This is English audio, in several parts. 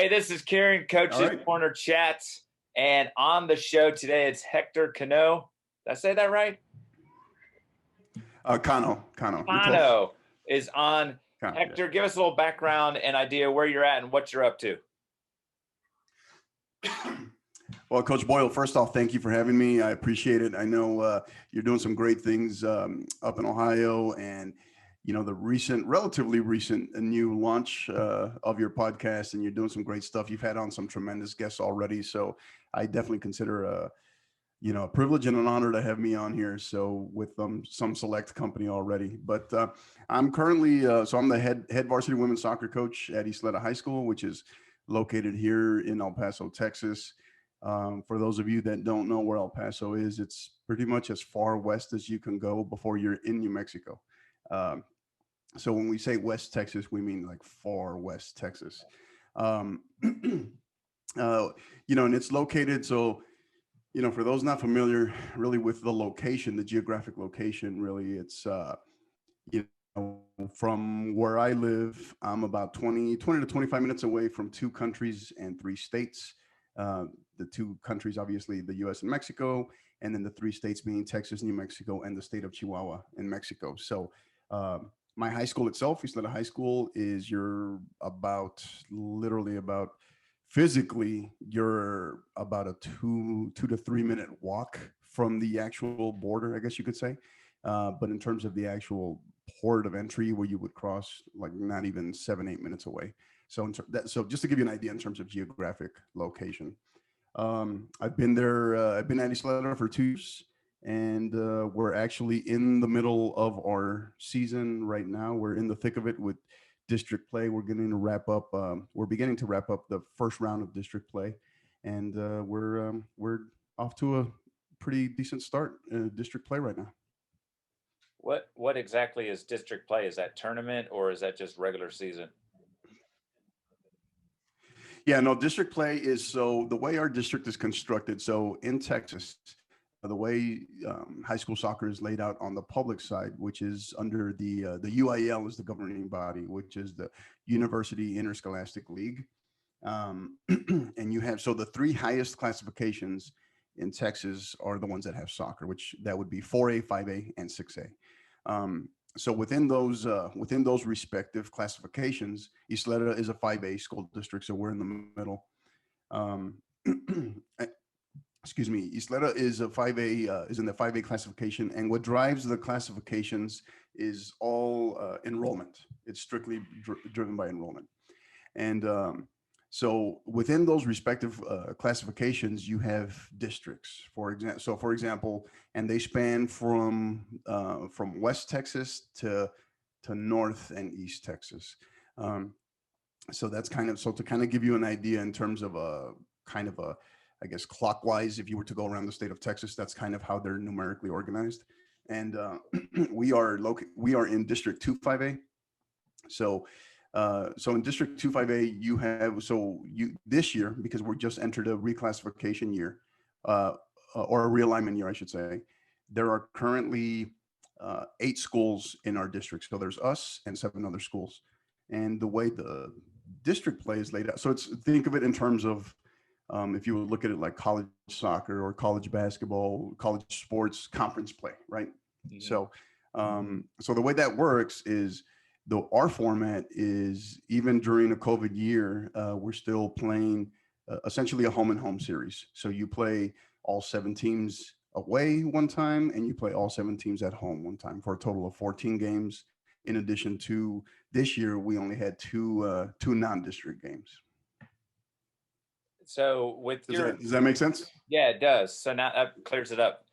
Hey, this is Kieran, Coach's Corner Chats, and on the show today it's Hector Cano. Did I say that right? Cano. Cano is on. Cano, Hector, yeah. give us a little background and idea where you're at and what you're up to. Well, Coach Boyle, first off, thank you for having me. I appreciate it. I know you're doing some great things up in Ohio, and the relatively recent new launch of your podcast, and you're doing some great stuff. You've had on some tremendous guests already, so I definitely consider a privilege and an honor to have me on here. So with some select company already, but I'm currently so I'm the head varsity women's soccer coach at Ysleta High School, which is located here in El Paso, Texas. For those of you that don't know where El Paso is, it's pretty much as far west as you can go before you're in New Mexico. So when we say West Texas, we mean like far West Texas. And it's located. So, for those not familiar really with the location, the geographic location, really, it's, from where I live, I'm about 20 to 25 minutes away from 2 countries and 3 states. The 2 countries, obviously, the U.S. and Mexico, and then the 3 states being Texas, New Mexico, and the state of Chihuahua in Mexico. So my high school itself, Ysleta High School, is physically, you're about a 2 to 3 minute walk from the actual border, I guess you could say. But in terms of the actual port of entry, where you would cross, like not even 7-8 minutes away. So so just to give you an idea in terms of geographic location, I've been there. I've been at Ysleta for 2 years, and we're actually in the middle of our season right now. We're in the thick of it with district play. We're beginning to wrap up the first round of district play, and we're off to a pretty decent start in district play right now. What exactly is district play? Is that tournament or is that just regular season? Yeah, no, district play is, so the way our district is constructed. So in Texas, the way high school soccer is laid out on the public side, which is under the UIL is the governing body, which is the University Interscholastic League. And you have, so the 3 highest classifications in Texas are the ones that have soccer, which that would be 4A, 5A, and 6A. So within those respective classifications, Ysleta is a 5A school district, so we're in the middle. Excuse me, Ysleta is a 5A, is in the 5A classification, and what drives the classifications is all enrollment. It's strictly driven by enrollment, and so within those respective classifications, you have districts. For example, and they span from West Texas to North and East Texas. So that's to kind of give you an idea in terms of I guess clockwise, if you were to go around the state of Texas, that's kind of how they're numerically organized. And we are in District 2 5A. So in District 2 5A, you have, this year, because we're just entered a reclassification year, or a realignment year, I should say, there are currently 8 schools in our district. So there's us and 7 other schools. And the way the district play is laid out, so think of it in terms of, if you would look at it like college soccer or college basketball, college sports conference play, right? Mm-hmm. So the way that works is, our format is, even during a COVID year, we're still playing essentially a home and home series. So you play all 7 teams away one time, and you play all 7 teams at home one time, for a total of 14 games. In addition to this year, we only had two non-district games. So does that make sense? Yeah, it does. So now that clears it up.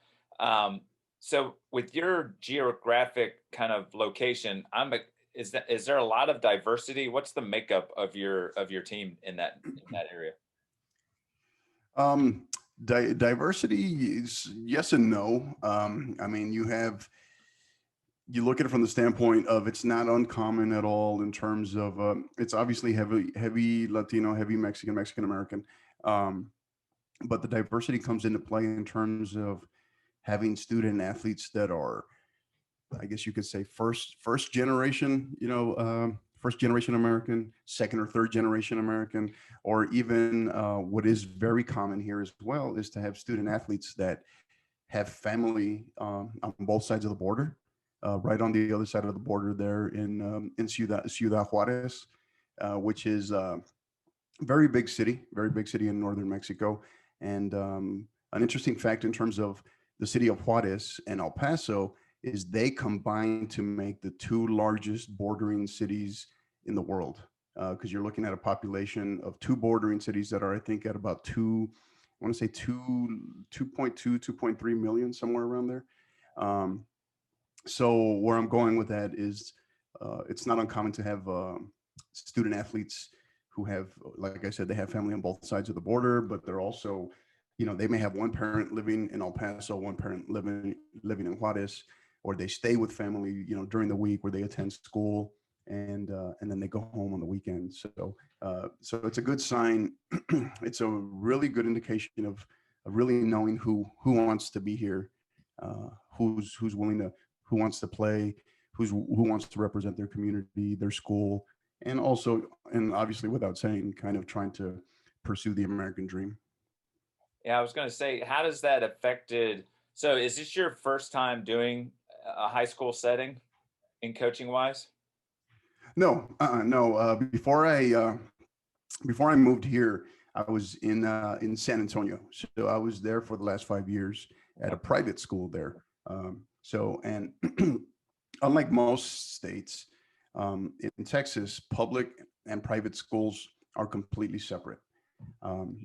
So with your geographic kind of location, is there a lot of diversity? What's the makeup of your team in that area? Diversity is yes and no. I mean, you look at it from the standpoint of, it's not uncommon at all in terms of it's obviously heavy Latino, heavy Mexican American, but the diversity comes into play in terms of having student athletes that are, I guess you could say, first generation first generation American, second or third generation American, or even what is very common here as well is to have student athletes that have family on both sides of the border, right on the other side of the border there in Ciudad Juarez, which is very big city in northern Mexico. And an interesting fact in terms of the city of Juarez and El Paso is they combine to make the two largest bordering cities in the world. Because you're looking at a population of two bordering cities that are, I think, at about I want to say 2.3 million, somewhere around there. Um, so where I'm going with that is it's not uncommon to have student athletes who have, like I said, they have family on both sides of the border, but they're also, they may have one parent living in El Paso, one parent living in Juarez, or they stay with family, during the week where they attend school, and then they go home on the weekend. So it's a good sign. It's a really good indication of really knowing who wants to be here, who's willing to, who wants to play, who wants to represent their community, their school, and also, and obviously without saying, kind of trying to pursue the American dream. Yeah, I was going to say, how does that affected? So, is this your first time doing a high school setting in coaching wise? No, no. Before I moved here, I was in San Antonio. So I was there for the last 5 years at a Okay. private school there. And unlike most states, in Texas, public and private schools are completely separate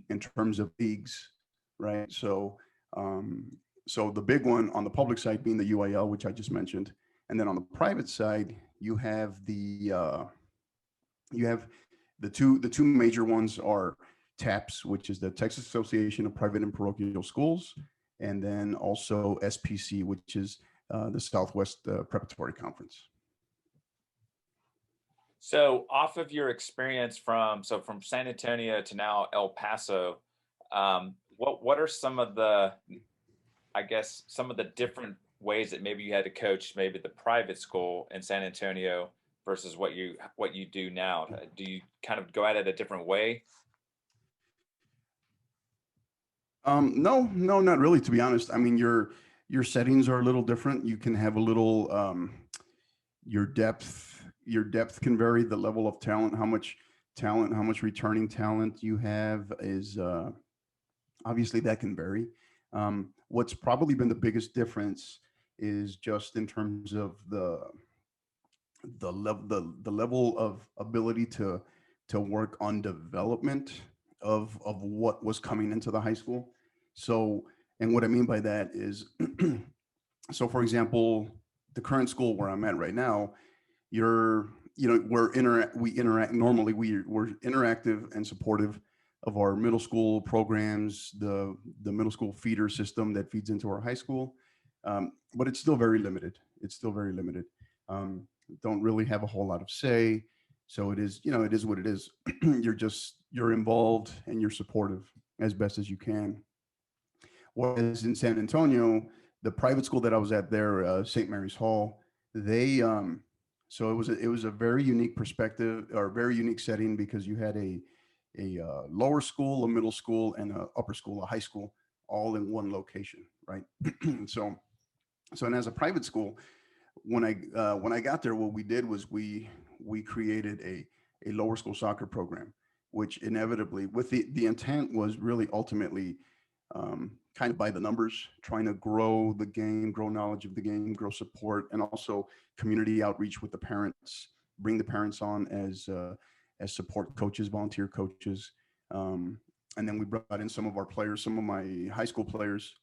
in terms of leagues, right? So the big one on the public side being the UIL, which I just mentioned, and then on the private side, you have the two major ones are TAPS, which is the Texas Association of Private and Parochial Schools, and then also SPC, which is the Southwest Preparatory Conference. So, off of your experience from San Antonio to now El Paso, what are some of the, I guess, some of the different ways that maybe you had to coach maybe the private school in San Antonio versus what you do now? Do you kind of go at it a different way? No, no, not really. To be honest, I mean your settings are a little different. You can have a little your depth can vary. The level of talent, how much returning talent you have is obviously that can vary. What's probably been the biggest difference is just in terms of the level of ability to work on development of what was coming into the high school. So, and what I mean by that is, so for example, the current school where I'm at right now, you're we interact normally, we're interactive and supportive of our middle school programs, the middle school feeder system that feeds into our high school, but it's still very limited. It's still very limited. um, don't really have a whole lot of say, so it is, it is what it is. You're involved and you're supportive as best as you can. Whereas in San Antonio, the private school that I was at there, St. Mary's Hall, they so it was a very unique perspective, or very unique setting, because you had a lower school, a middle school, and a upper school, a high school, all in one location, right? so and as a private school, when I got there, what we did was we created a lower school soccer program, which inevitably, with the intent was really ultimately kind of by the numbers, trying to grow the game, grow knowledge of the game, grow support, and also community outreach with the parents, bring the parents on as support coaches, volunteer coaches, and then we brought in some of our players, some of my high school players,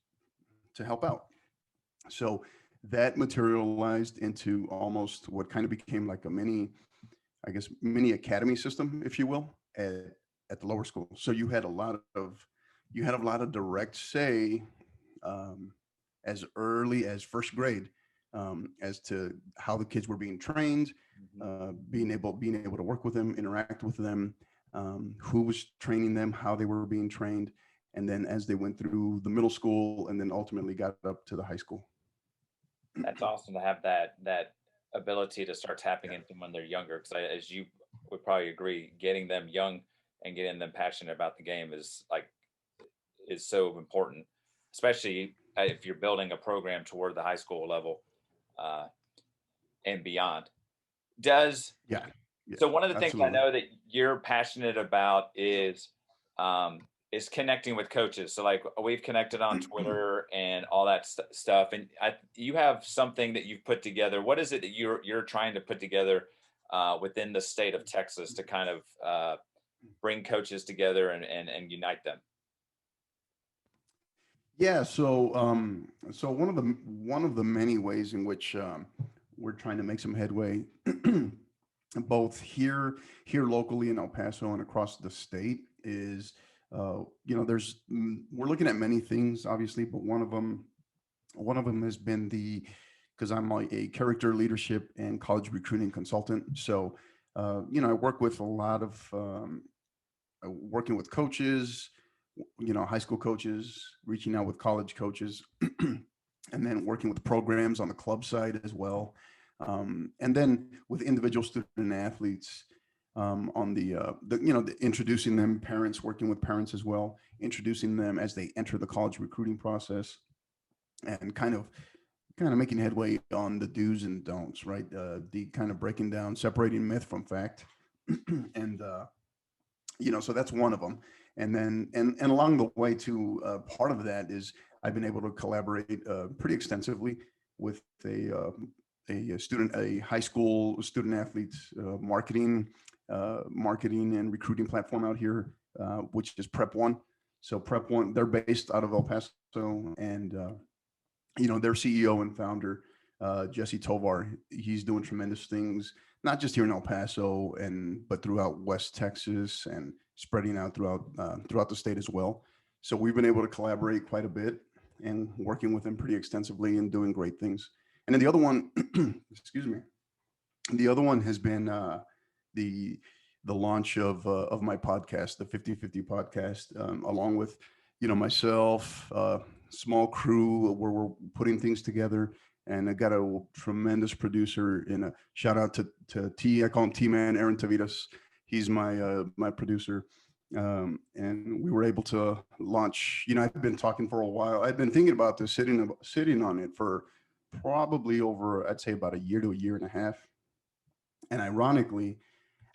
to help out. So that materialized into almost what kind of became like a mini, I guess, mini academy system, if you will, at the lower school. So you had a lot of direct say, um, as early as first grade, as to how the kids were being trained, Mhm. being able to work with them, interact with them, who was training them, how they were being trained, and then as they went through the middle school and then ultimately got up to the high school. That's awesome to have that ability to start tapping Yeah. into them when they're younger. Because as you would probably agree, getting them young and getting them passionate about the game is so important, especially if you're building a program toward the high school level uh, and beyond. Does Yeah. Yeah. So one of the things I Absolutely. know that you're passionate about um, is connecting with coaches. So like we've connected on Twitter and all that stuff, and you have something that you've put together. What is it that you're trying to put together within the state of Texas to kind of bring coaches together and unite them? Yeah, so one of the many ways in which we're trying to make some headway, both here locally in El Paso and across the state, is we're looking at many things, obviously, but one of them has been because I'm a character leadership and college recruiting consultant. So I work with a lot of working with coaches, high school coaches, reaching out with college coaches, and then working with programs on the club side as well. And then with individual student athletes on introducing them, parents, working with parents as well, introducing them as they enter the college recruiting process, and kind of making headway on the do's and don'ts, right? The kind of breaking down, separating myth from fact, and so that's one of them. And then and along the way too, part of that is I've been able to collaborate pretty extensively with a high school student athletes marketing and recruiting platform out here, which is Prep One. So Prep One, they're based out of El Paso, and their CEO and founder, Jesse Tovar, he's doing tremendous things, not just here in El Paso but throughout West Texas and spreading out throughout the state as well. So we've been able to collaborate quite a bit and working with him pretty extensively and doing great things. And then the other one, excuse me, the other one has been the the launch of my podcast, the 50/50 podcast, along with myself, small crew where we're putting things together. And I got a tremendous producer. And a shout out to T. I call him T Man, Aaron Tavitas. He's my producer. And we were able to launch. I've been talking for a while. I've been thinking about this, sitting on it for probably over, I'd say, about a year to a year and a half. And ironically,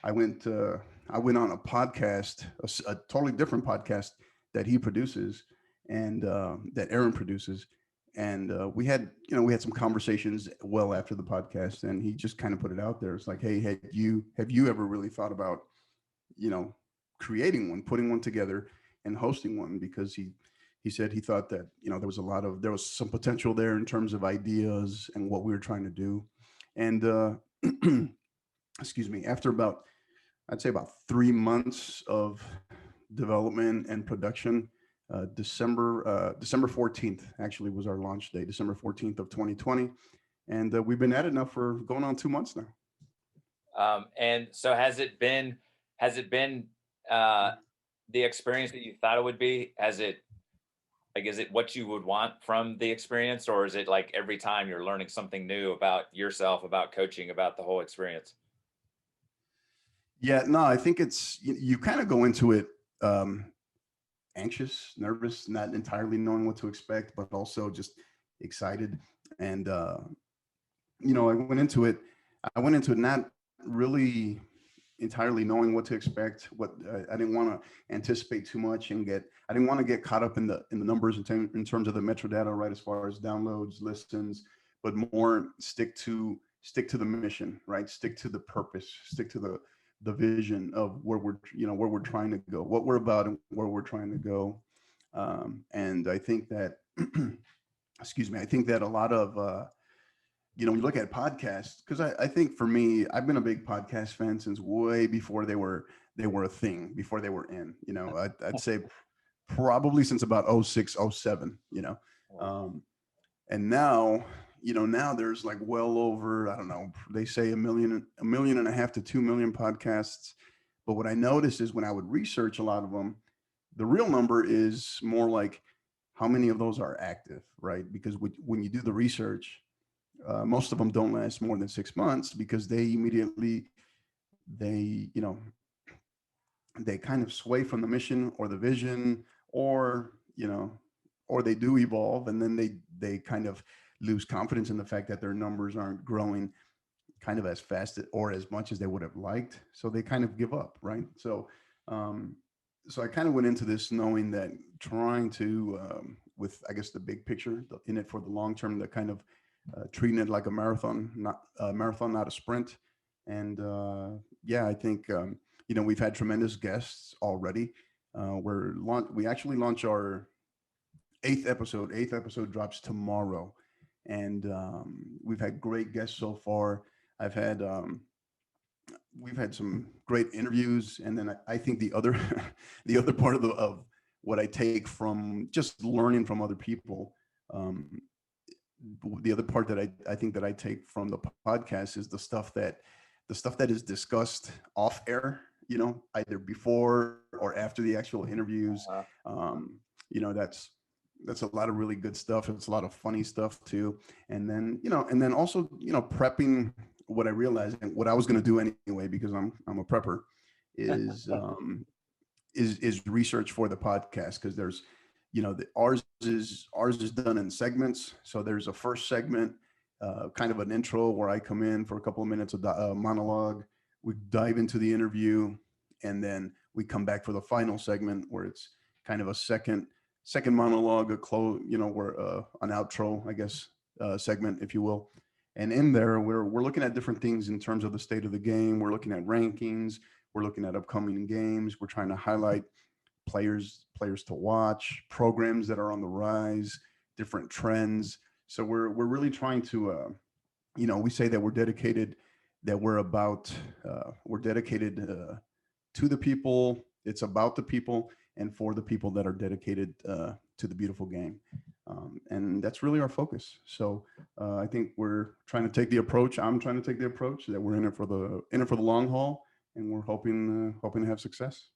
I went on a podcast, a totally different podcast that he produces and that Aaron produces. And we had some conversations well after the podcast, and he just kind of put it out there. It's like, hey, have you ever really thought about, you know, creating one, putting one together and hosting one? Because he said he thought that, there was some potential there in terms of ideas and what we were trying to do. And excuse me, after I'd say about 3 months of development and production, December 14th actually was our launch day, December 14th of 2020. And we've been at it now for going on 2 months now. And so has it been uh, the experience that you thought it would be? Is it what you would want from the experience, or is it like every time you're learning something new about yourself, about coaching, about the whole experience? Yeah, no, I think you kind of go into it um, anxious, nervous, not entirely knowing what to expect, but also just excited. And I went into it not really entirely knowing what to expect. I didn't want to anticipate too much I didn't want to get caught up in the numbers in terms of the metadata, right, as far as downloads, listens, but more stick to the mission, right? Stick to the purpose, stick to the vision of where we're trying to go, what we're about, and where we're trying to go. And I think that, excuse me, I think that a lot of when you look at podcasts, because I think for me, I've been a big podcast fan since way before they were a thing, before they were in. I'd say probably since about 06, 07. Um, and now there's like well over, I don't know, they say a million and a half to 2 million podcasts. But what I noticed is when I would research a lot of them, the real number is more like how many of those are active, right? Because when you do the research, Most of them don't last more than 6 months because they immediately, you know, they kind of sway from the mission or the vision, or, you know, or they do evolve, and then they kind of lose confidence in the fact that their numbers aren't growing kind of as fast or as much as they would have liked. So they kind of give up, right? Um, so I kind of went into this knowing that trying to, with I guess the big picture in it for the long term, the kind of treating it like a marathon, not a marathon, not a sprint. And yeah, I think you know, we've had tremendous guests already. We actually launch our eighth episode. Eighth episode drops tomorrow, and we've had great guests so far. I've had we've had some great interviews, and then I think the other the other part of what I take from just learning from other people. Um, the other part that I think that I take from the podcast is the stuff that is discussed off air, you know, either before or after the actual interviews. Uh, You know, that's a lot of really good stuff. It's a lot of funny stuff too. And then, you know, and then also, you know, prepping, what I realized and what I was going to do anyway, because I'm a prepper, is is research for the podcast, because there's, you know, ours is done in segments. So there's a first segment, kind of an intro where I come in for a couple of minutes of monologue. We dive into the interview, and then we come back for the final segment where it's kind of a second monologue, a close, you know, where an outro, I guess, segment, if you will. And in there, we're looking at different things in terms of the state of the game. We're looking at rankings. We're looking at upcoming games. We're trying to highlight players to watch, programs that are on the rise, different trends. So we're really trying to, you know, we say that we're dedicated, that we're dedicated to the people. It's about the people and for the people that are dedicated to the beautiful game. And that's really our focus. So I think we're trying to take the approach. I'm trying to take the approach that we're in it for the long haul, and we're hoping to have success.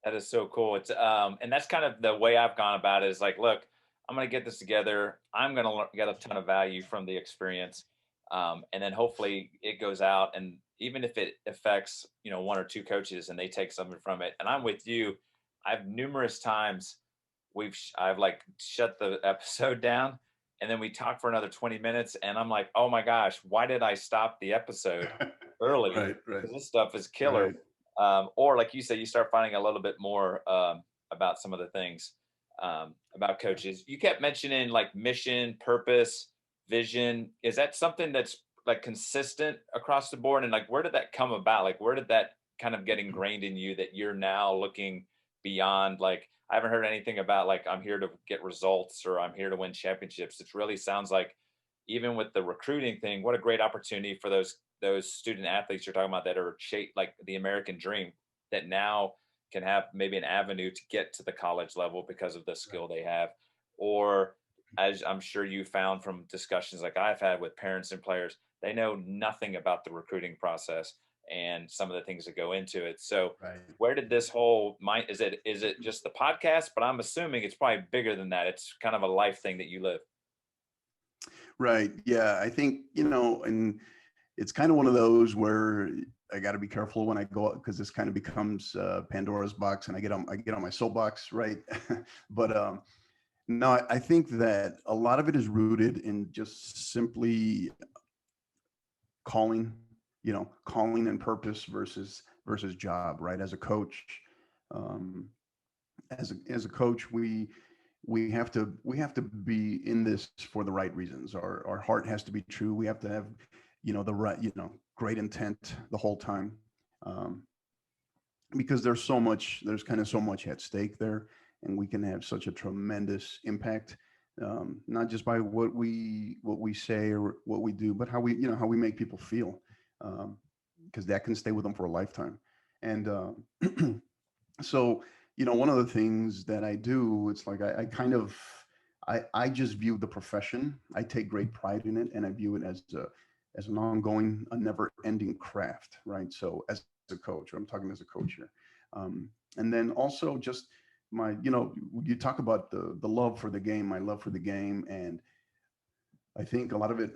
that is so cool. It's and that's kind of the way I've gone about it. Is like, look, I'm gonna get this together. I'm gonna get a ton of value from the experience, and then hopefully it goes out. And even if it affects, you know, one or two coaches and they take something from it, and I'm with you. I've numerous times I've like shut the episode down, and then we talk for another 20 minutes, and I'm like, oh my gosh, why did I stop the episode early? Right, right, Because this stuff is killer. right. Or like you said, you start finding a little bit more about some of the things about coaches. You kept mentioning like mission, purpose, vision. Is that something that's like consistent across the board? And like, where did that come about? Like, where did that kind of get ingrained in you that you're now looking beyond? Like, I haven't heard anything about like I'm here to get results or I'm here to win championships. It really sounds like even with the recruiting thing, what a great opportunity for those student athletes you're talking about that are shaped like the American dream, that now can have maybe an avenue to get to the college level because of the skill Right. they have. Or as I'm sure you found from discussions like I've had with parents and players, they know nothing about the recruiting process and some of the things that go into it. So Right. where did this whole mind, is it just the podcast? But I'm assuming it's probably bigger than that. It's kind of a life thing that you live. Right. Yeah. I think, you know, and it's kind of one of those where I got to be careful when I go out, because this kind of becomes Pandora's box, and I get on my soapbox, right? But no, I think that a lot of it is rooted in just simply calling, you know, calling and purpose versus job, right? As a coach, um, as a coach, we have to be in this for the right reasons. Our heart has to be true. We have to have, you know, the right, you know, great intent the whole time, um, because there's kind of so much at stake there, and we can have such a tremendous impact, not just by what we say or what we do, but how we, you know, how we make people feel, because that can stay with them for a lifetime. And so, you know, one of the things that I do, it's like I kind of I just view the profession. I take great pride in it, and I view it as an ongoing, a never-ending craft, right? So, as a coach, I'm talking as a coach here, and then also just my, you know, you talk about the love for the game, my love for the game, and I think a lot of it.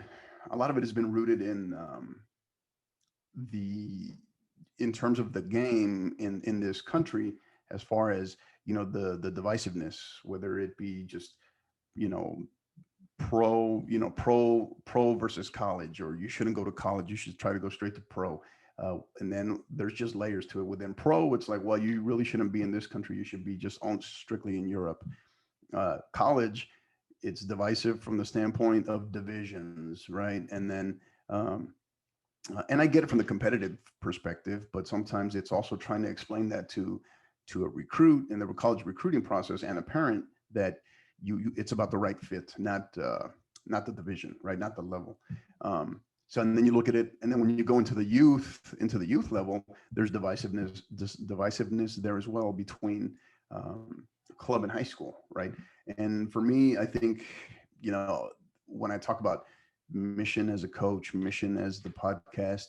a lot of it has been rooted in the in terms of the game in this country, as far as the divisiveness, whether it be just you know pro versus college, or you shouldn't go to college, you should try to go straight to pro. And then there's just layers to it. Within pro, it's like, well, you really shouldn't be in this country, you should be just on strictly in Europe. College, it's divisive from the standpoint of divisions, right? And then and I get it from the competitive perspective, but sometimes it's also trying to explain that to a recruit in the college recruiting process, and a parent, that it's about the right fit, not the division, right? Not the level. So and then you look at it, and then when you go into the youth level, there's divisiveness there as well, between club and high school, right? And for me, I think, when I talk about mission as a coach, mission as the podcast,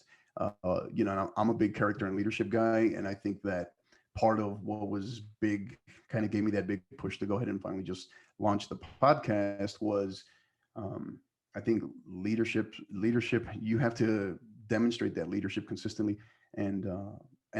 I'm a big character and leadership guy. And I think that part of what was big, kind of gave me that big push to go ahead and finally just launch the podcast was, I think leadership, you have to demonstrate that leadership consistently. And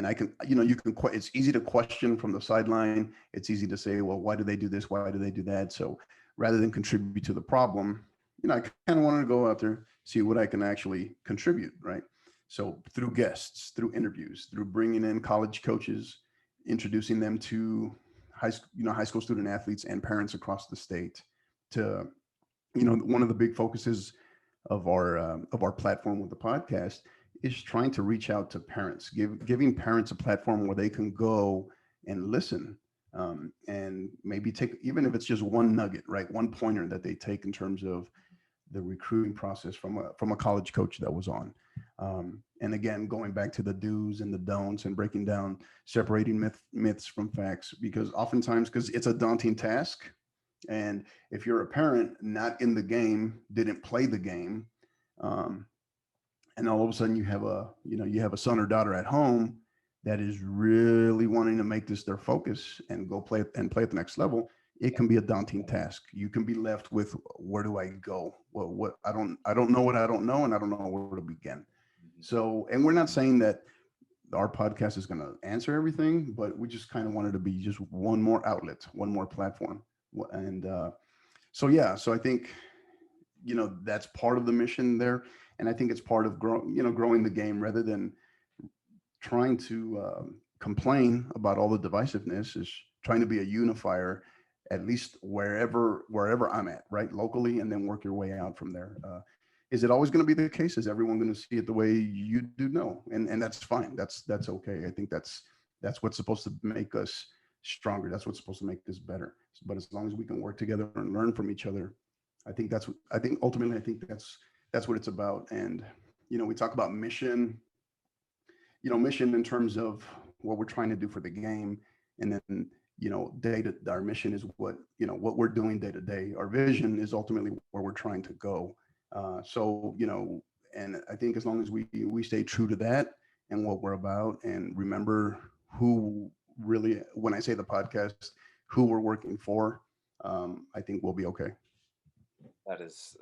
I can, it's easy to question from the sideline. It's easy to say, well, why do they do this? Why do they do that? So rather than contribute to the problem, I kind of wanted to go out there, see what I can actually contribute, right? So through guests, through interviews, through bringing in college coaches, introducing them to high school student athletes and parents across the state. To, one of the big focuses of our platform with the podcast is trying to reach out to parents, giving parents a platform where they can go and listen, and maybe take, even if it's just one nugget, right, one pointer that they take in terms of the recruiting process from a college coach that was on. And again, going back to the do's and the don'ts, and breaking down, separating myths from facts, because it's a daunting task. And if you're a parent not in the game, didn't play the game, and all of a sudden you have a son or daughter at home that is really wanting to make this their focus and go play at the next level, it can be a daunting task. You can be left with, where do I go? What I don't know what I don't know, and I don't know where to begin. So, and we're not saying that our podcast is going to answer everything, but we just kind of wanted to be just one more outlet, one more platform. And so I think, that's part of the mission there. And I think it's part of growing the game, rather than trying to complain about all the divisiveness, is trying to be a unifier, at least wherever I'm at, right, locally, and then work your way out from there. Is it always going to be the case? Is everyone going to see it the way you do? No, and that's fine. That's okay. I think that's what's supposed to make us stronger. That's what's supposed to make us better. But as long as we can work together and learn from each other, I think ultimately that's what it's about. And we talk about mission, mission in terms of what we're trying to do for the game, and then our mission is what we're doing day to day. Our vision is ultimately where we're trying to go. And I think as long as we stay true to that and what we're about, and remember who really, when I say the podcast, who we're working for, I think we'll be okay. That's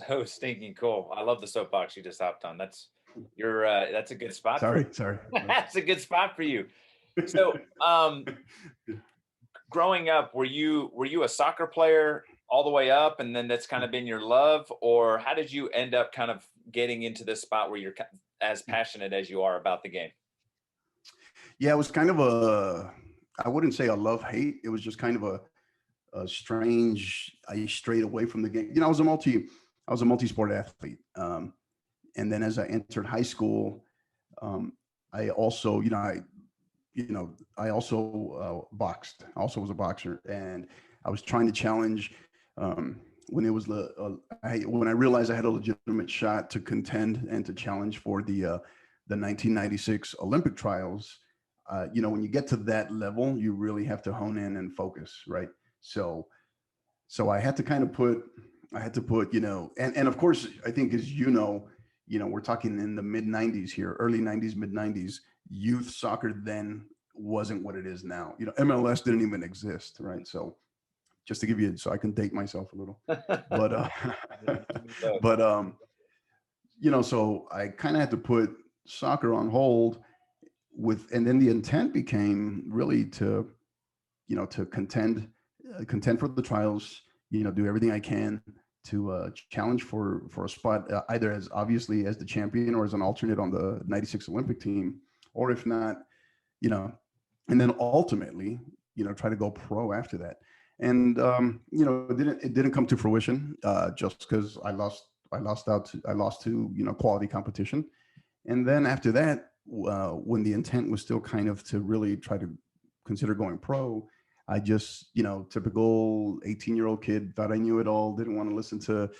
so stinking cool. I love the soapbox you just hopped on. That's a good spot. Sorry. That's a good spot for you. So, growing up, were you a soccer player all the way up, and then that's kind of been your love, or how did you end up kind of getting into this spot where you're as passionate as you are about the game? Yeah, it was kind of I wouldn't say a love hate. It was just kind of a strange. I strayed away from the game. I was a multi-sport athlete, and then as I entered high school, I also, I also boxed. I also was a boxer, and I was trying to challenge. When I realized I had a legitimate shot to contend and to challenge for the 1996 Olympic trials, when you get to that level, you really have to hone in and focus, right? So I had to kind of put, and of course, I think, as we're talking in the mid 90s here, early 90s, mid 90s, youth soccer then wasn't what it is now. MLS didn't even exist, right? So just to give you, so I can date myself a little, but so I kind of had to put soccer on hold and then the intent became really to, to contend for the trials, do everything I can to challenge for a spot, either as obviously as the champion or as an alternate on the 96 Olympic team, or if not, you know, and then ultimately, try to go pro after that. And it didn't come to fruition just because I lost to quality competition. And then after that, when the intent was still kind of to really try to consider going pro, I just, typical 18-year-old kid, thought I knew it all, didn't want to listen to,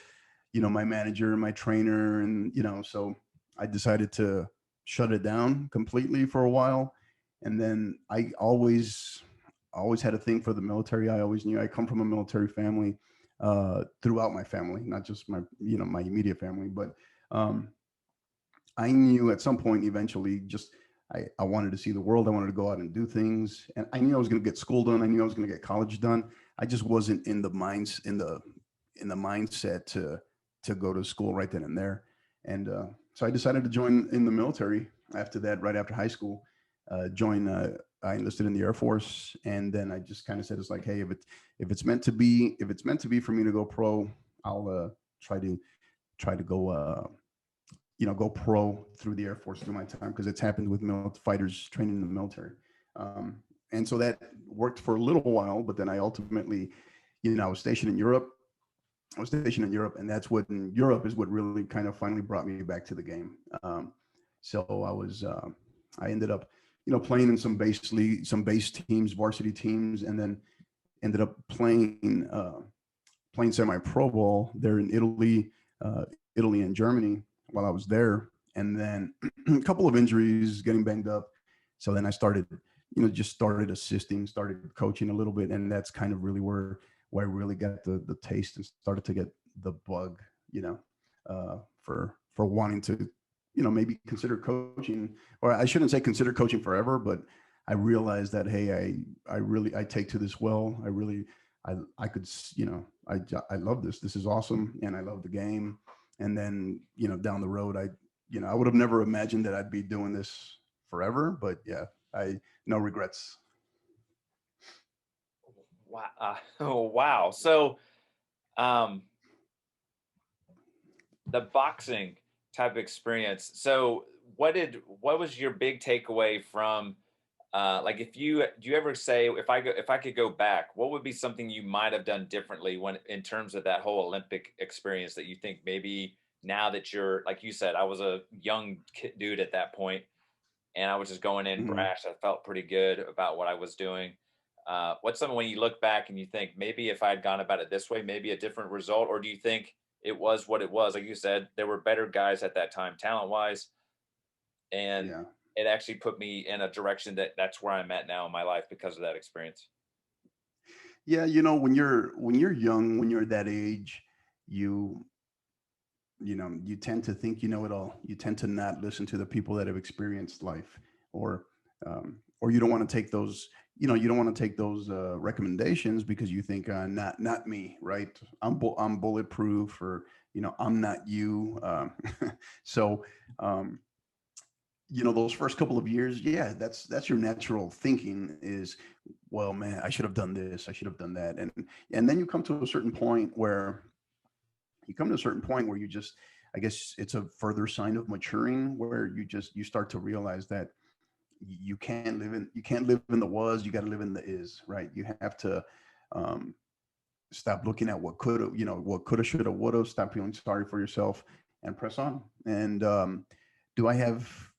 my manager, my trainer. And, so I decided to shut it down completely for a while. And then I always had a thing for the military. I always knew I come from a military family, throughout my family, not just my immediate family, but um, I knew at some point eventually just I wanted to see the world. I wanted to go out and do things. And I knew I was going to get school done. I knew I was going to get college done. I just wasn't in the mindset to go to school right then and there. And so I decided to join in the military after that, right after high school. I enlisted in the Air Force, and then I just kind of said, it's like, hey, if it's meant to be for me to go pro, I'll try to go go pro through the Air Force through my time, because it's happened with fighters training in the military. And so that worked for a little while, but then I ultimately, I was stationed in Europe. And that's what in Europe is what really kind of finally brought me back to the game. So I ended up, playing in some some base teams, varsity teams, and then ended up playing semi-pro ball there in Italy and Germany while I was there. And then a couple of injuries, getting banged up. So then I started, just started assisting, started coaching a little bit. And that's kind of really where I really got the taste and started to get the bug, for wanting to, maybe consider coaching, or I shouldn't say consider coaching forever, but I realized that, hey, I take to this well. I could, I love this. This is awesome. And I love the game. And then, down the road, I would have never imagined that I'd be doing this forever, but yeah, no regrets. Wow. Oh, wow. So, um, the boxing type experience. So, what was your big takeaway from, like, if you do you ever say, if I could go back, what would be something you might have done differently when in terms of that whole Olympic experience that you think maybe now that you're, like you said, I was a young dude at that point and I was just going in Mhm. brash. I felt pretty good about what I was doing. What's something when you look back and you think maybe if I had gone about it this way, maybe a different result, or do you think it was what it was? Like you said, there were better guys at that time, talent wise, and Yeah. it actually put me in a direction that's where I'm at now in my life because of that experience. Yeah. When you're young, when you're that age, you, you tend to think you know it all. You tend to not listen to the people that have experienced life, or you don't want to take those, you don't want to take those recommendations because you think, not me, right? I'm bulletproof, or I'm not you. So, um, those first couple of years, yeah, that's your natural thinking is, well, man, I should have done this, I should have done that. And then you come to a certain point where you just, I guess it's a further sign of maturing, where you start to realize that you can't live in the was, you got to live in the is, right? You have to, um, stop looking at what could have, should have, would have, stop feeling sorry for yourself, and press on. And do I have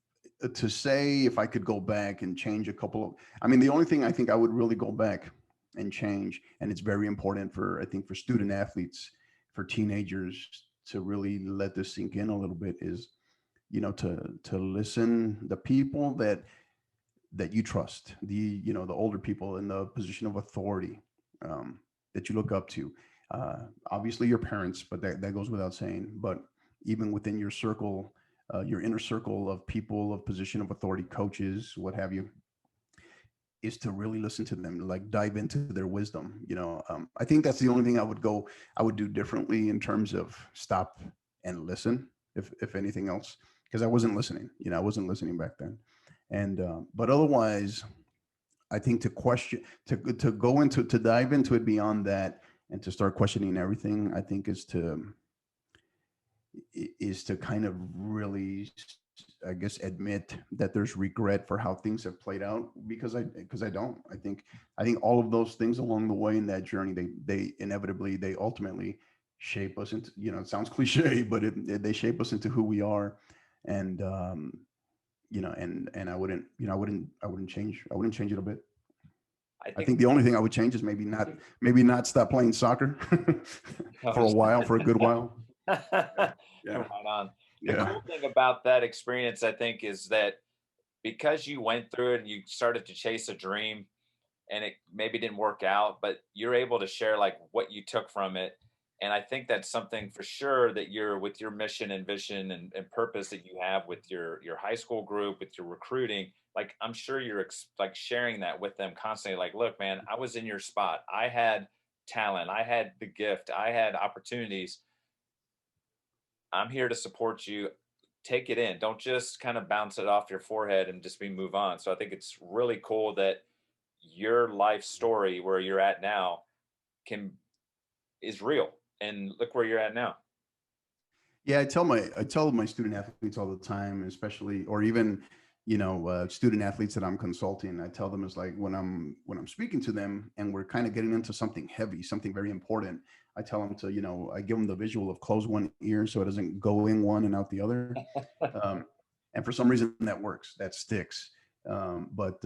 to say, if I could go back and change a couple of, I mean, the only thing I think I would really go back and change, and it's very important for, I think, for student athletes, for teenagers, to really let this sink in a little bit, is, to listen the people that you trust, the older people in the position of authority, um, that you look up to. Obviously your parents, but that goes without saying. But even within your circle, your inner circle of people of position of authority, coaches, what have you, is to really listen to them, like dive into their wisdom. I think that's the only thing I would do differently, in terms of stop and listen, if anything else, because I wasn't listening. I wasn't listening back then. And but otherwise, I think to question, to go into, to dive into it beyond that, and to start questioning everything, I think is to kind of really, I guess, admit that there's regret for how things have played out, because I don't. I think all of those things along the way in that journey, they inevitably, they ultimately shape us into, it sounds cliche, but they shape us into who we are. And and I wouldn't change it a bit. I I think think the only thing I would change is maybe not stop playing soccer for a while, for a good while. right Yeah. on. The Yeah. cool thing about that experience, I think, is that because you went through it and you started to chase a dream and it maybe didn't work out, but you're able to share like what you took from it. And I think that's something for sure that you're with your mission and vision and purpose that you have with your high school group, with your recruiting. Like I'm sure you're like sharing that with them constantly. Like, look, man, I was in your spot. I had talent. I had the gift. I had opportunities. I'm here to support you. Take it in. Don't just kind of bounce it off your forehead and just be move on. So I think it's really cool that your life story where you're at now can is real. And look where you're at now. Yeah, I tell my student athletes all the time, especially, or even, student athletes that I'm consulting. I tell them, it's like when I'm speaking to them and we're kind of getting into something heavy, something very important. I tell them to, I give them the visual of close one ear so it doesn't go in one and out the other. Um, and for some reason that works, that sticks. But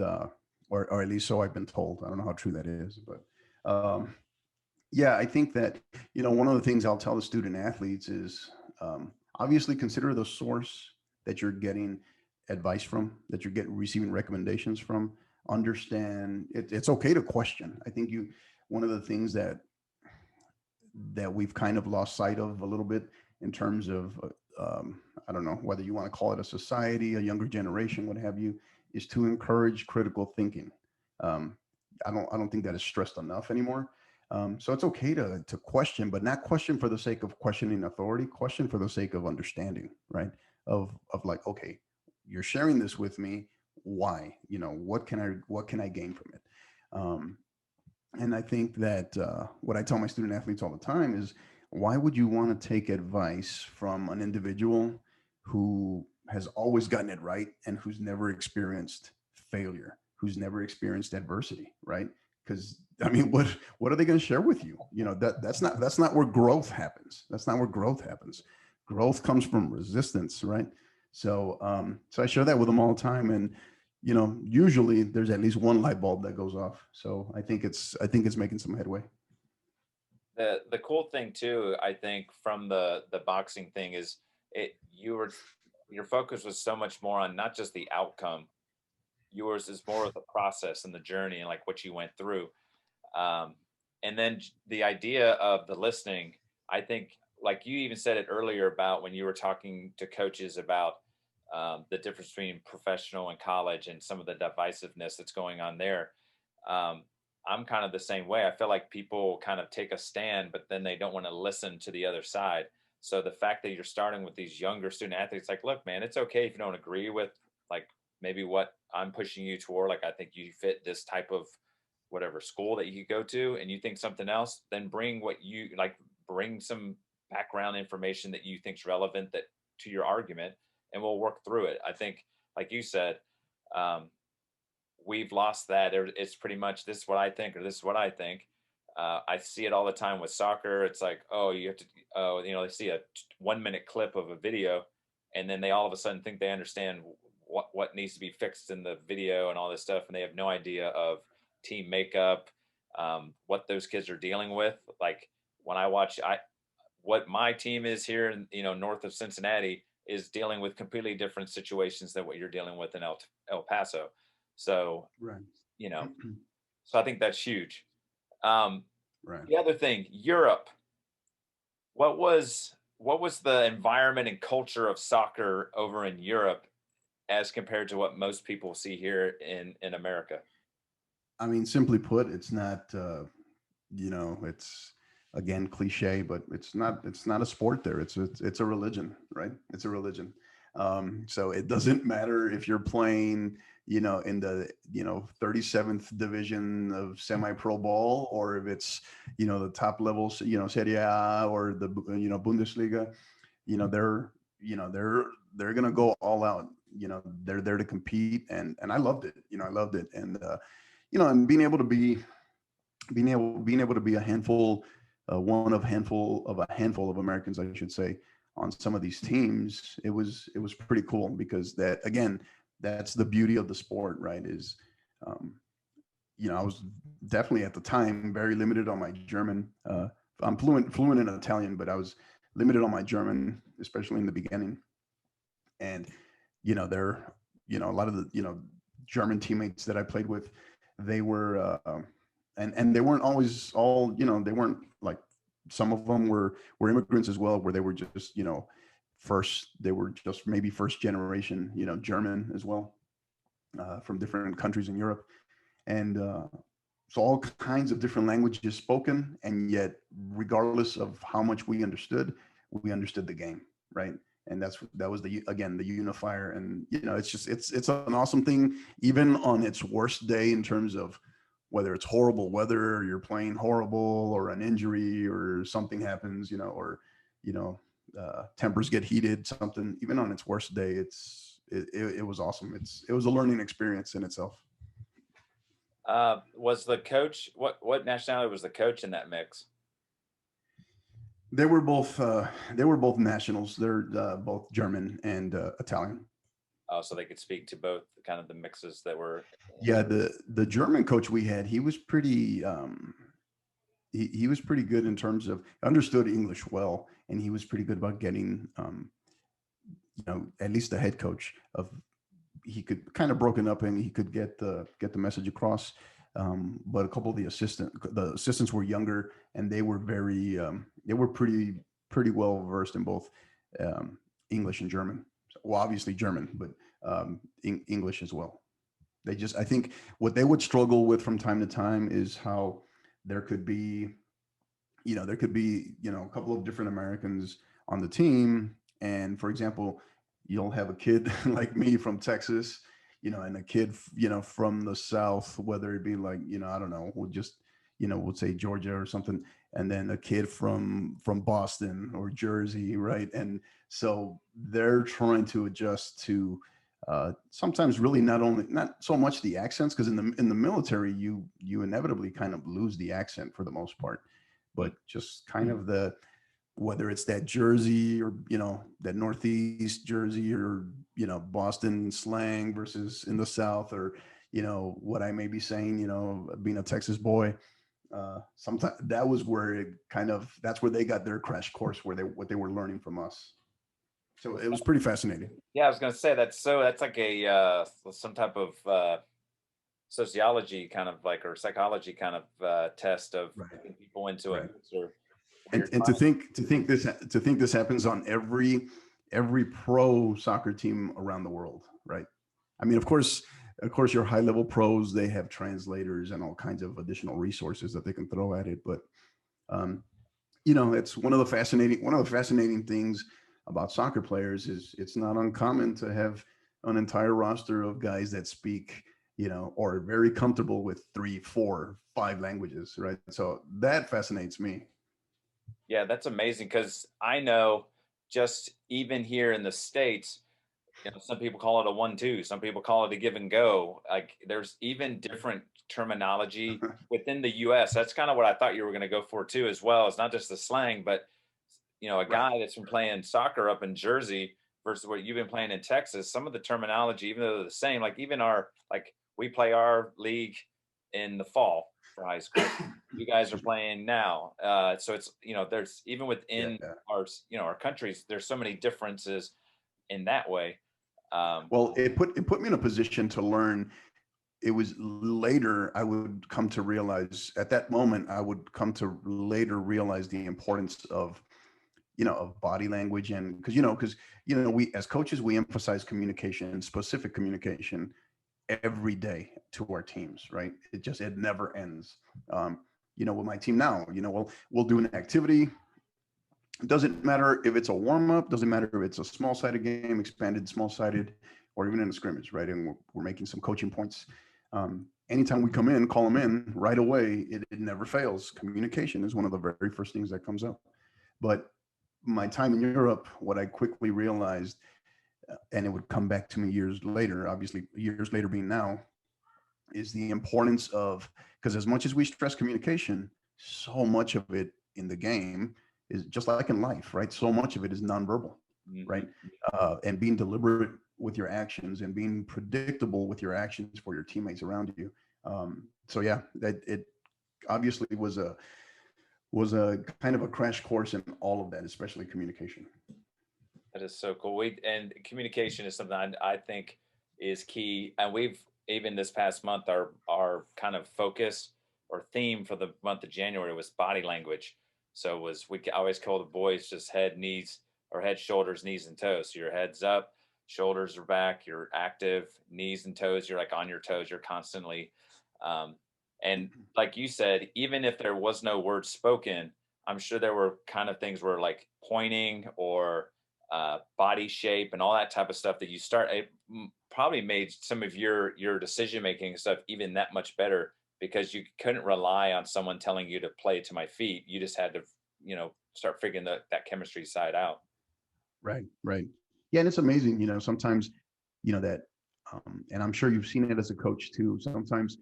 or at least so I've been told. I don't know how true that is, but yeah, I think that, one of the things I'll tell the student athletes is, obviously consider the source that you're getting advice from, that you're getting receiving recommendations from. Understand it's okay to question. I think one of the things that we've kind of lost sight of a little bit in terms of, I don't know whether you want to call it a society, a younger generation, what have you, is to encourage critical thinking. Um, I don't think that is stressed enough anymore. So it's okay to question, but not question for the sake of questioning authority. Question for the sake of understanding, right? Of like, okay, you're sharing this with me. Why? What can I gain from it? Um, and I think that what I tell my student athletes all the time is, why would you want to take advice from an individual who has always gotten it right and who's never experienced failure, who's never experienced adversity, right? Because I mean, what are they going to share with you? That's not where growth happens. That's not where growth happens. Growth comes from resistance, right? So I share that with them all the time, and usually there's at least one light bulb that goes off. So I think it's making some headway. The cool thing too, I think, from the boxing thing is it you were your focus was so much more on not just the outcome. Yours is more of the process and the journey and like what you went through. Um, and then the idea of the listening, I think, like you even said it earlier about when you were talking to coaches about the difference between professional and college and some of the divisiveness that's going on there. Um, I'm kind of the same way. I feel like people kind of take a stand, but then they don't want to listen to the other side. So the fact that you're starting with these younger student athletes, like, look, man, it's okay if you don't agree with like maybe what I'm pushing you toward. Like, I think you fit this type of whatever school that you could go to, and you think something else, then bring what you like, bring some background information that you think's relevant that to your argument, and we'll work through it. I think, like you said, um, we've lost that. It's pretty much this is what I think or this is what I think. I see it all the time with soccer. It's like, oh, you have to, oh, they see a 1 minute clip of a video, and then they all of a sudden think they understand what needs to be fixed in the video and all this stuff, and they have no idea of team makeup, what those kids are dealing with. Like when I watch, what my team is here in north of Cincinnati is dealing with completely different situations than what you're dealing with in El Paso. So Right. you know, so I think that's huge. Um, Right. the other thing, Europe. What was the environment and culture of soccer over in Europe as compared to what most people see here in America? I mean, simply put, it's not. It's again, cliche, but it's not a sport there. It's a religion, right? It's a religion. So it doesn't matter if you're playing, in the, 37th division of semi-pro ball, or if it's, the top levels, Serie A, or the, Bundesliga. They're, they're going to go all out. They're there to compete. And I loved it. I loved it. And, and being able to be a handful, one of a handful of Americans, I should say, on some of these teams. It was pretty cool, because that, again, that's the beauty of the sport, right? Is, um, I was definitely at the time very limited on my German. I'm fluent in Italian, but I was limited on my German, especially in the beginning. And, there, a lot of the, German teammates that I played with, they were, and they weren't always all, they weren't like, some of them were immigrants as well, where they were just, they were just maybe first generation, German as well, from different countries in Europe. And, so all kinds of different languages spoken, and yet regardless of how much we understood the game, right? And that was again, the unifier. And, it's an awesome thing, even on its worst day, in terms of whether it's horrible weather, or you're playing horrible, or an injury, or something happens, or, tempers get heated, something, even on its worst day, it was awesome. It was a learning experience in itself. Was the coach, what nationality was the coach in that mix? They were both nationals. They're, both German and, Italian. Oh, so they could speak to both kind of the mixes that were. Yeah, the German coach we had, he was pretty, he was pretty good in terms of, understood English well, and he was pretty good about getting, at least the head coach of, he could kind of broken up, and he could get the message across. But a couple of the assistants were younger, and they were pretty well versed in both, English and German. Well, obviously German, but, English as well. I think what they would struggle with from time to time is how there could be, a couple of different Americans on the team. And for example, you'll have a kid like me from Texas, and a kid, from the South, whether it be like, I don't know, we'll say Georgia or something, and then a kid from Boston or Jersey, right? And so they're trying to adjust to, sometimes really not so much the accents, because in the military, you inevitably kind of lose the accent for the most part, but just kind of whether it's that Jersey, or, that Northeast Jersey, or, Boston slang versus in the South, or, what I may be saying, being a Texas boy. Sometimes that was where that's where they got their crash course, what they were learning from us. So it was pretty fascinating. Yeah, I was gonna say that's like a some type of sociology kind of like, or psychology kind of test of Right. putting people into a Right. mix, or And to think this happens on every pro soccer team around the world, right? I mean, of course, your high level pros, they have translators and all kinds of additional resources that they can throw at it. But, um, it's one of the fascinating things about soccer players is it's not uncommon to have an entire roster of guys that speak, or are very comfortable with 3, 4, 5 languages, right? So that fascinates me. yeah, that's amazing, because I know, just even here in the States, some people call it a 1-2, some people call it a give and go. Like, there's even different terminology within the US. That's kind of what I thought you were going to go for too, as well. It's not just the slang, but a Right. guy that's been playing soccer up in Jersey versus what you've been playing in Texas, some of the terminology, even though they're the same, like even we play our league in the fall for high school. You guys are playing now. So it's, there's even within Yeah. our countries, there's so many differences in that way. Well, it put me in a position to learn. It was later I would come to realize, at that moment, I would come to later realize the importance of body language. And because we, as coaches, we emphasize communication, specific communication, every day to our teams, right? It never ends. with my team now. We'll do an activity. It doesn't matter if it's a warm up, doesn't matter if it's a small sided game, expanded, small sided, or even in a scrimmage, right? And we're making some coaching points. Anytime we come in, call them in right away. It never fails. Communication is one of the very first things that comes up. But my time in Europe, what I quickly realized, and it would come back to me years later, obviously years later being now, is the importance of, because as much as we stress communication, so much of it in the game is just like in life, right? So much of it is nonverbal, right? And being deliberate with your actions and being predictable with your actions for your teammates around you. So yeah, that it obviously was a kind of a crash course in all of that, especially communication. That is so cool. And communication is something I think is key. And we've even this past month, our kind of focus or theme for the month of January was body language. So we always call the boys just head, knees, or head, shoulders, knees, and toes. So your head's up, shoulders are back, you're active, knees and toes, you're like on your toes, you're constantly. Um, and like you said, even if there was no word spoken, I'm sure there were kind of things where like pointing or body shape and all that type of stuff that you start, it probably made some of your decision making stuff even that much better, because you couldn't rely on someone telling you to play to my feet. You just had to start figuring that chemistry side out. Right, right. Yeah, and it's amazing, sometimes, that, and I'm sure you've seen it as a coach too. Sometimes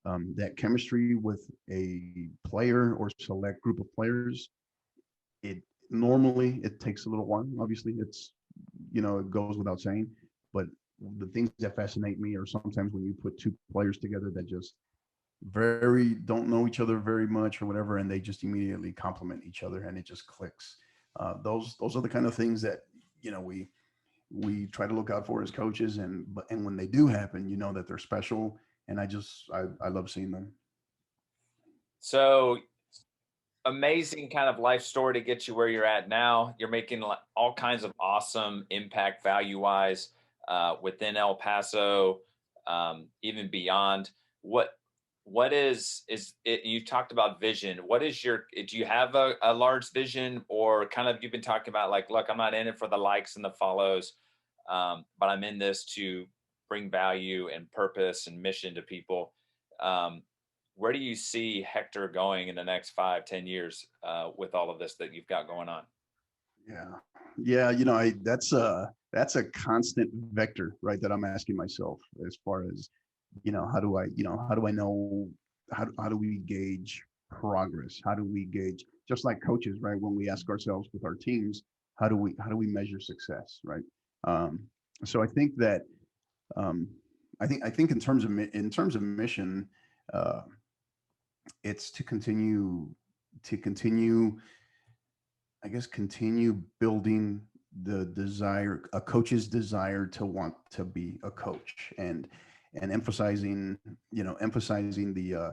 that chemistry with a player or select group of players, it normally it takes a little while. Obviously, it goes without saying, but the things that fascinate me are sometimes when you put two players together that just very don't know each other very much or whatever, and they just immediately complement each other and it just clicks. Those are the kind of things that we try to look out for as coaches, and when they do happen, that they're special, and I love seeing them. So amazing kind of life story to get you where you're at now. You're making all kinds of awesome impact value wise within El Paso, even beyond. What is it? You talked about vision. What is do you have a large vision, or kind of you've been talking about like, look, I'm not in it for the likes and the follows, but I'm in this to bring value and purpose and mission to people. Um, where do you see Hector going in the next 5, 10 years with all of this that you've got going on? Yeah, yeah. That's a constant vector, right? That I'm asking myself as far as, how do I know, how do we gauge progress? How do we gauge, just like coaches, right? When we ask ourselves with our teams, how do we measure success, right? Um, so I think that, um, I think in terms of mission, uh, it's to continue, I guess, continue building a coach's desire to want to be a coach, and emphasizing the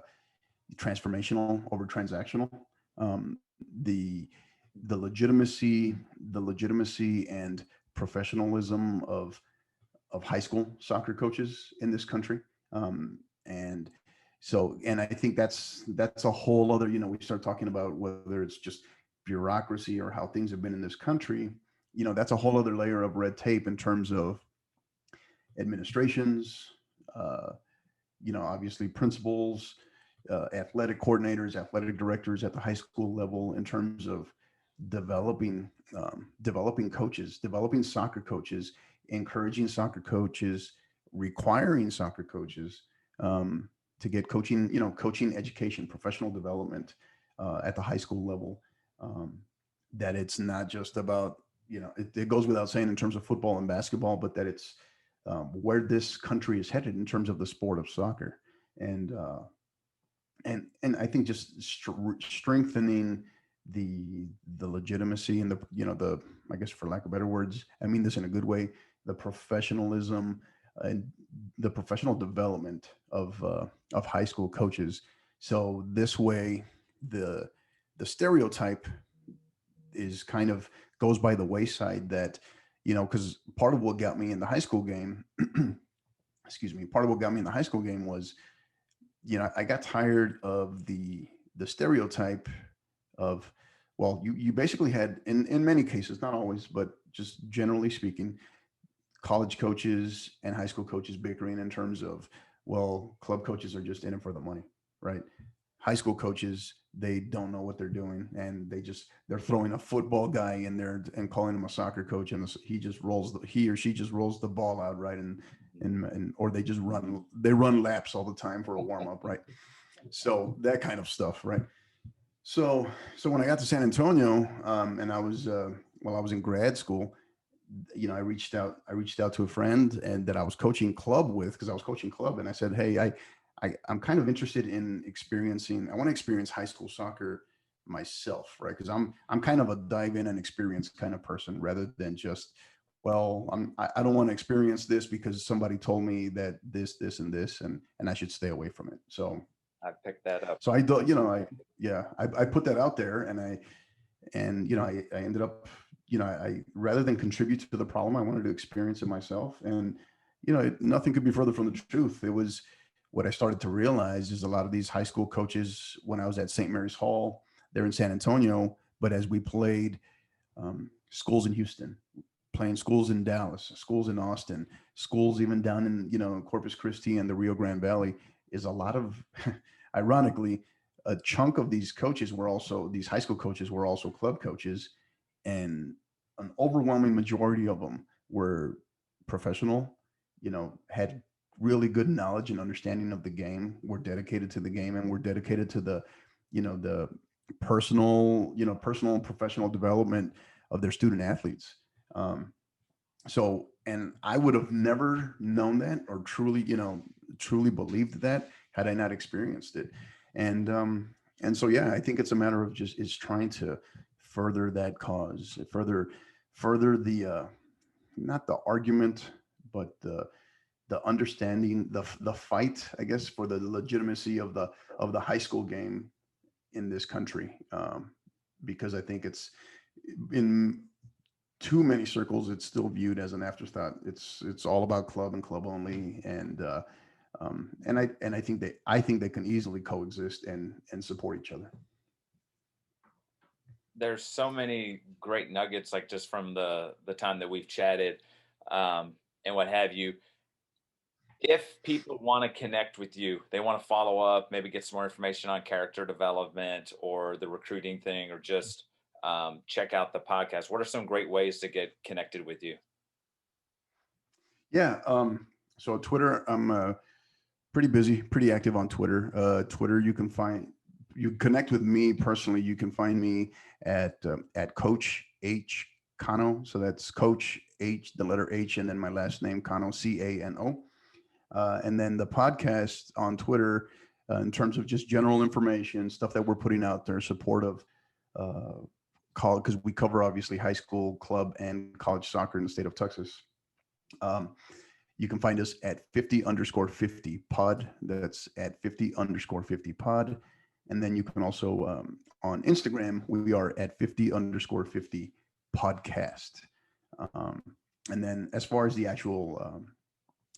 transformational over transactional, um, the the legitimacy and professionalism of high school soccer coaches in this country. And and I think that's a whole other, we start talking about whether it's just bureaucracy or how things have been in this country. That's a whole other layer of red tape in terms of administrations, uh, obviously principals, athletic coordinators, athletic directors at the high school level, in terms of developing coaches, developing soccer coaches, encouraging soccer coaches, requiring soccer coaches, to get coaching, coaching education, professional development at the high school level. Um, that it's not just about, it goes without saying in terms of football and basketball, but that it's where this country is headed in terms of the sport of soccer. And I think just strengthening the legitimacy and the, I guess, for lack of better words, I mean this in a good way, the professionalism and the professional development of high school coaches. So this way, the stereotype is kind of goes by the wayside, that, because part of what got me in the high school game, excuse me, part of what got me in the high school game was, I got tired of the stereotype of, well, you basically had in many cases, not always, but just generally speaking, college coaches and high school coaches bickering in terms of, well, club coaches are just in it for the money, right? High school coaches, they don't know what they're doing, and they're throwing a football guy in there and calling him a soccer coach, and he or she just rolls the ball out, right? And or they run laps all the time for a warm up, right? So that kind of stuff, right? So when I got to San Antonio, and I was in grad school, I reached out to a friend and that I was coaching club with, because I was coaching club, and I said, hey, I'm kind of interested in I want to experience high school soccer myself, right? Because I'm kind of a dive in and experience kind of person, rather than just, well, I don't want to experience this because somebody told me that this and this, and I should stay away from it. I picked that up. So I do, I put that out there, and I ended up, I rather than contribute to the problem, I wanted to experience it myself. And nothing could be further from the truth. It was what I started to realize is a lot of these high school coaches, when I was at St. Mary's Hall, they're in San Antonio, but as we played schools in Houston, playing schools in Dallas, schools in Austin, schools even down in Corpus Christi and the Rio Grande Valley, is a lot of ironically, a chunk of these high school coaches were also club coaches, and an overwhelming majority of them were professional, had really good knowledge and understanding of the game, were dedicated to the game, and were dedicated to the personal and professional development of their student athletes. And I would have never known that, or truly believed that, had I not experienced it. And so, yeah, I think it's a matter of is trying to further that cause, further the not the argument, but the understanding, the fight, I guess, for the legitimacy of the high school game in this country. Because I think it's in too many circles, it's still viewed as an afterthought. It's all about club and club only, and I think they can easily coexist and support each other. There's so many great nuggets, like just from the time that we've chatted, and what have you. If people want to connect with you, they want to follow up, maybe get some more information on character development or the recruiting thing, or just check out the podcast, what are some great ways to get connected with you? Yeah. So Twitter, I'm pretty busy, pretty active on Twitter. Twitter, you connect with me personally. You can find me at Coach H Cano. So that's Coach H, the letter H, and then my last name Cano, Cano. And then the podcast on Twitter, in terms of just general information, stuff that we're putting out there, support of college, because we cover obviously high school, club, and college soccer in the state of Texas. You can find us at 50_50 pod. That's at 50_50 pod. And then you can also, on Instagram, we are at 50_50 podcast. And then as far as the actual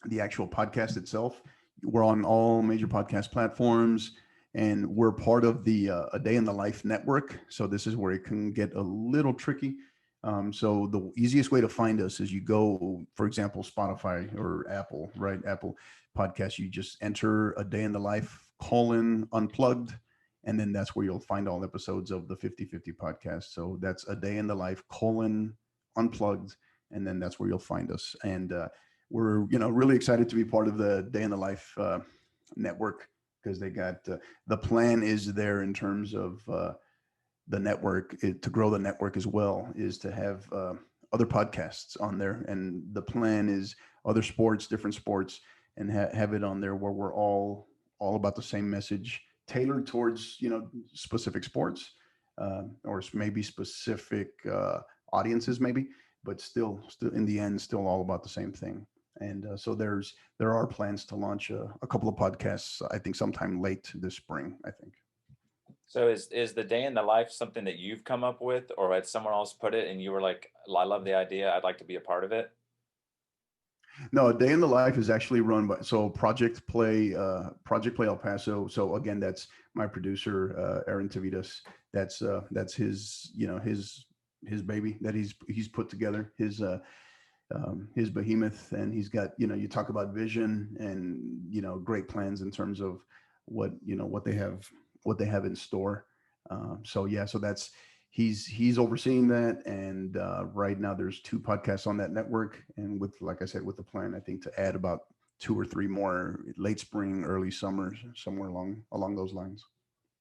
podcast itself, we're on all major podcast platforms, and we're part of the A Day in the Life network. So this is where it can get a little tricky. So the easiest way to find us is you go, for example, Spotify or Apple, right? Apple Podcasts, you just enter A Day in the Life :unplugged. And then that's where you'll find all episodes of the 50/50 podcast. So that's A Day in the Life :unplugged. And then that's where you'll find us. And we're, really excited to be part of the Day in the Life network, because they got, the plan is there in terms of, the network, to grow the network as well, is to have other podcasts on there. And the plan is other sports, different sports, and have it on there where we're all about the same message, tailored towards, specific sports, or maybe specific audiences, maybe, but still in the end, still all about the same thing. And so there are plans to launch a couple of podcasts, I think sometime late this spring, I think. So is the Day in the Life something that you've come up with, or had someone else put it and you were like, I love the idea, I'd like to be a part of it? No, Day in the Life is actually run by Project Play El Paso. So again, that's my producer, Aaron Tavitas. That's his, his baby that he's put together, his behemoth. And he's got, you talk about vision and, great plans in terms of what they have in store. So yeah, so that's he's overseeing that, and right now there's 2 podcasts on that network, and with, like I said, with the plan, I think, to add about 2 or 3 more late spring, early summer, somewhere along those lines.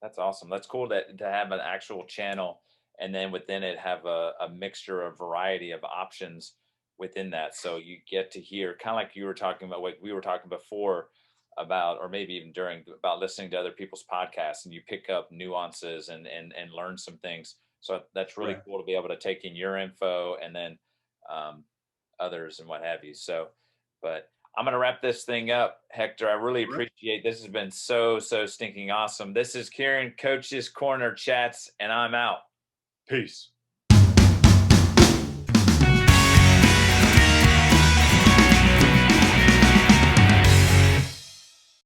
That's awesome. That's cool to have an actual channel, and then within it have a mixture of variety of options within that. So you get to hear, kind of like you were talking about, what we were talking before about, or maybe even during, about listening to other people's podcasts, and you pick up nuances and learn some things. So that's really Right. cool to be able to take in your info and then um, others and what have you. So, but I'm going to wrap this thing up, Hector. I really All right. appreciate this. Has been so stinking awesome. This is Kieran, Coach's Corner Chats, and I'm out. Peace.